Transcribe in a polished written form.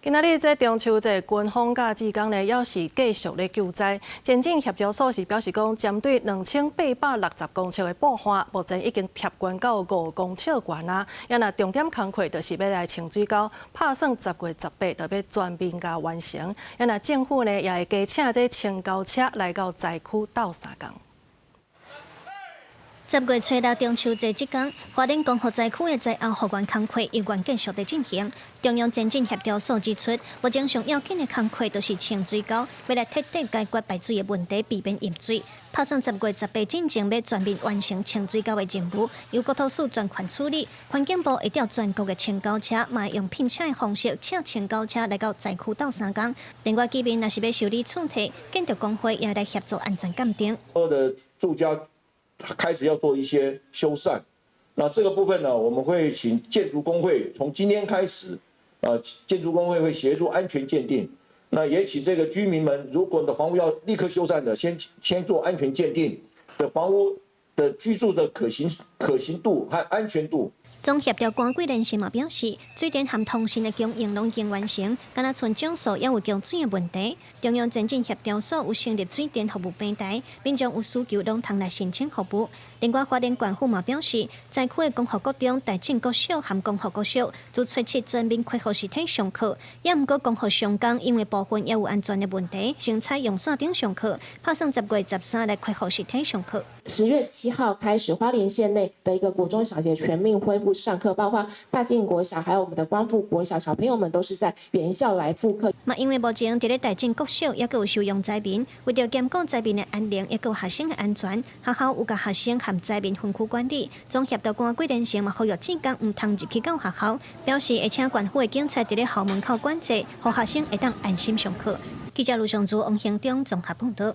今仔日这中秋节军方甲志工呢，也是继续咧救灾。前进协调所是表示讲，针对2860公尺的爆发，目前已经贴关到5公尺悬啊。也若重点工作就是要来清水沟，拍算10月18就要全面甲完成。也若政府呢，也会加请这清沟车来到灾区斗3工。10月初到中秋节即天，花莲光复灾区的灾后复原工作依然继续在进行。中央前进协调所指出，目前上要紧的工作就是清水沟，要来彻底解决排水的问题，避免淹水。打算10月18进前要全面完成清水沟的任务，由国土署专权处理。环境部会调全国的清沟车，嘛会用聘请的方式请清沟车来到灾区斗3工。另外，居民若是要修理厝体，建筑工会也来协助安全鉴定。所有的住家开始要做一些修缮，那这个部分呢，我们会请建筑工会从今天开始，建筑工会会协助安全鉴定。那也请这个居民们，如果你的房屋要立刻修缮的，先做安全鉴定的房屋的居住的可行度和安全度。总协调官贵人士嘛表示，水电和通讯的供应拢已经完成，敢若剩种数也有供水的问题。中央前进协调所有成立水电服务平台，民众有需求拢通来申请服务。另外，花莲县府嘛表示，灾区的光复国中、大正国小和光复国小，自初7全面恢复实体上课，也毋过光复上工，因为部分也有安全的问题，先采用线顶上课，打算10月13来恢复实体上课。10月7号开始，花莲县内的一个国中小学全面恢复上课，包括大进国小还有我们的光复国小，小朋友们都是在原校来复课。嘛，因为目前伫咧大进国小也有收容灾民，为着兼顾灾民的安宁，也有学生的安全，学校有甲学生和灾民分区管理。总协调官贵人士嘛呼吁志工唔通入去到学校，表示会请县府的警察伫咧校门口管制，让学生会当安心上课。记者卢尚珠、王兴忠综合报道。